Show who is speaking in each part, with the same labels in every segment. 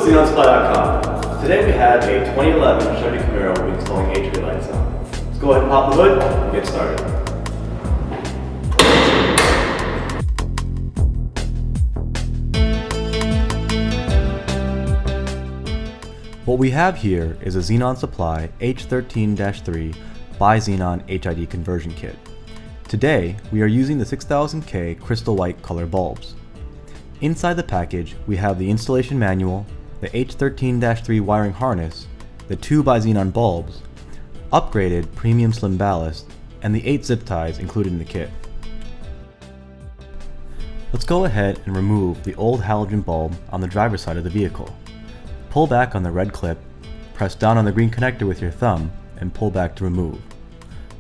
Speaker 1: xenonsupply.com. Today we have a 2011 Chevy Camaro we'll be installing HV lights on. Let's go ahead and pop the hood and get started. What we have here is a Xenon Supply H13-3 Bi-Xenon HID conversion kit. Today we are using the 6000K crystal white color bulbs. Inside the package we have the installation manual, the H13-3 wiring harness, the 2 Bi-Xenon bulbs, upgraded premium slim ballast, and the 8 zip ties included in the kit. Let's go ahead and remove the old halogen bulb on the driver's side of the vehicle. Pull back on the red clip, press down on the green connector with your thumb, and pull back to remove.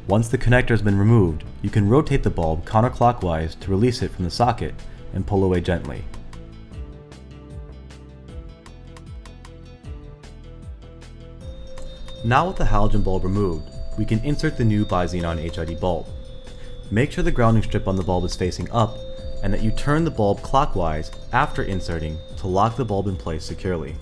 Speaker 1: Once the connector has been removed, you can rotate the bulb counterclockwise to release it from the socket and pull away gently. Now with the halogen bulb removed, we can insert the new Bi-Xenon HID bulb. Make sure the grounding strip on the bulb is facing up and that you turn the bulb clockwise after inserting to lock the bulb in place securely.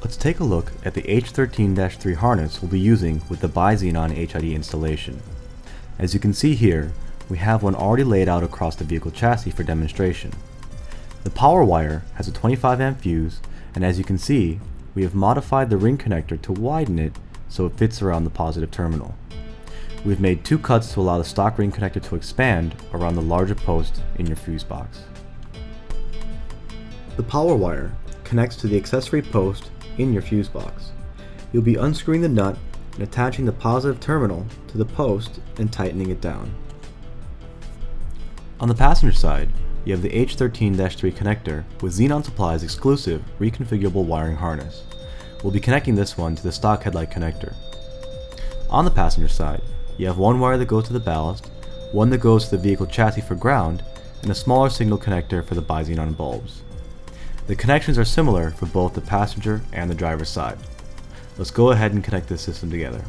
Speaker 1: Let's take a look at the H13-3 harness we'll be using with the Bi-Xenon HID installation. As you can see here, we have one already laid out across the vehicle chassis for demonstration. The power wire has a 25 amp fuse, and as you can see, we have modified the ring connector to widen it so it fits around the positive terminal. We've made 2 cuts to allow the stock ring connector to expand around the larger post in your fuse box. The power wire connects to the accessory post in your fuse box. You'll be unscrewing the nut and attaching the positive terminal to the post and tightening it down. On the passenger side, you have the H13-3 connector with Xenon Supply's exclusive reconfigurable wiring harness. We'll be connecting this one to the stock headlight connector. On the passenger side, you have one wire that goes to the ballast, one that goes to the vehicle chassis for ground, and a smaller signal connector for the Bi-Xenon bulbs. The connections are similar for both the passenger and the driver's side. Let's go ahead and connect this system together.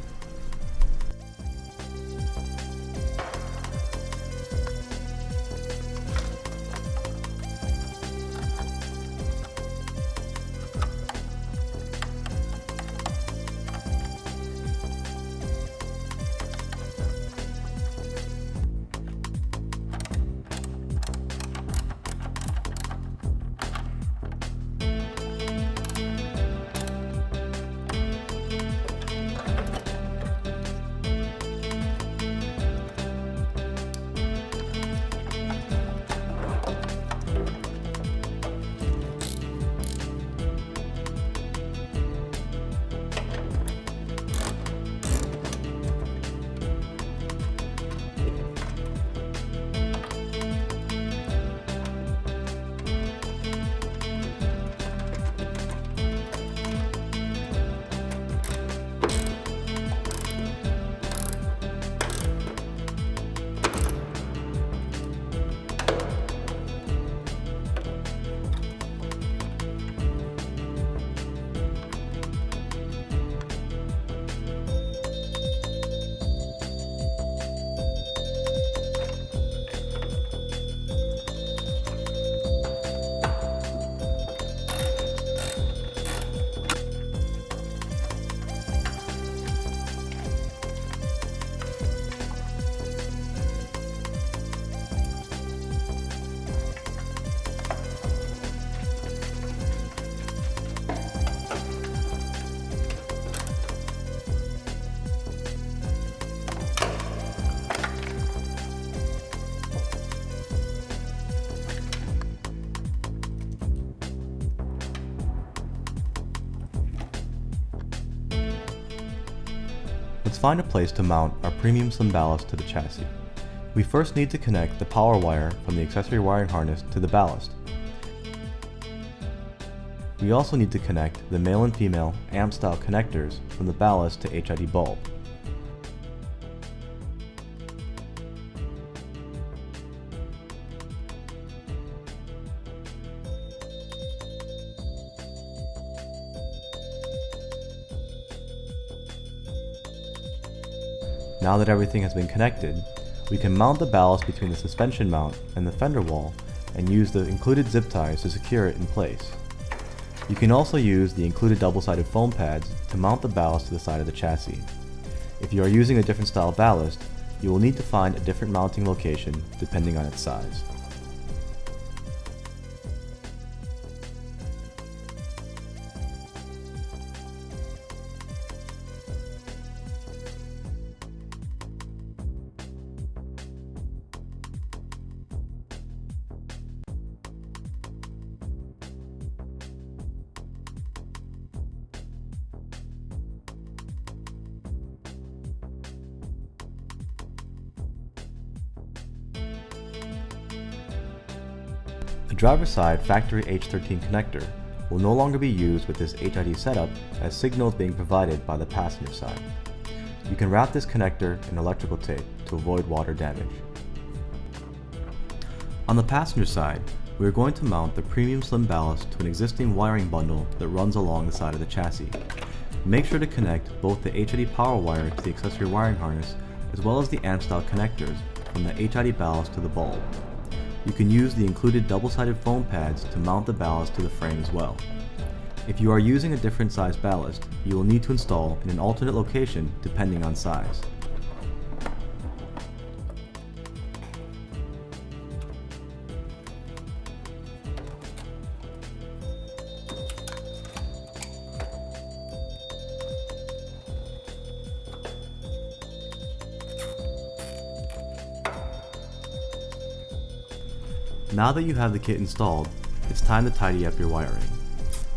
Speaker 1: Let's find a place to mount our premium slim ballast to the chassis. We first need to connect the power wire from the accessory wiring harness to the ballast. We also need to connect the male and female amp style connectors from the ballast to HID bulb. Now that everything has been connected, we can mount the ballast between the suspension mount and the fender wall and use the included zip ties to secure it in place. You can also use the included double-sided foam pads to mount the ballast to the side of the chassis. If you are using a different style ballast, you will need to find a different mounting location depending on its size. The driver's side factory H13 connector will no longer be used with this HID setup, as signal is being provided by the passenger side. You can wrap this connector in electrical tape to avoid water damage. On the passenger side, we are going to mount the premium slim ballast to an existing wiring bundle that runs along the side of the chassis. Make sure to connect both the HID power wire to the accessory wiring harness as well as the amp style connectors from the HID ballast to the bulb. You can use the included double-sided foam pads to mount the ballast to the frame as well. If you are using a different size ballast, you will need to install in an alternate location depending on size. Now that you have the kit installed, it's time to tidy up your wiring.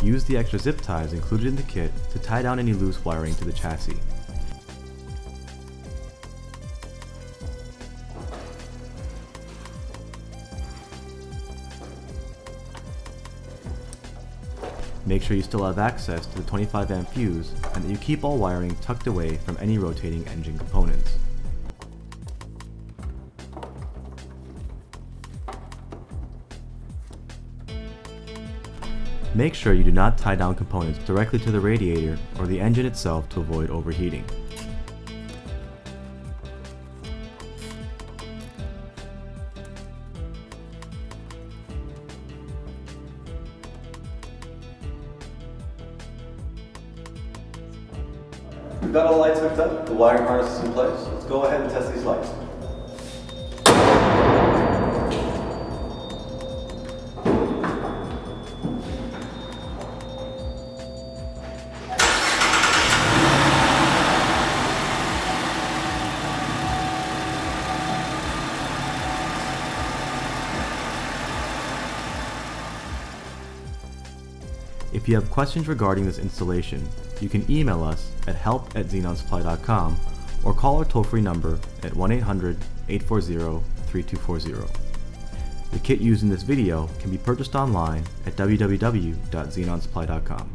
Speaker 1: Use the extra zip ties included in the kit to tie down any loose wiring to the chassis. Make sure you still have access to the 25 amp fuse and that you keep all wiring tucked away from any rotating engine components. Make sure you do not tie down components directly to the radiator or the engine itself to avoid overheating. We've got all the lights hooked up, the wiring harness is in place. Let's go ahead and test these lights. If you have questions regarding this installation, you can email us at help@xenonsupply.com or call our toll-free number at 1-800-840-3240. The kit used in this video can be purchased online at www.xenonsupply.com.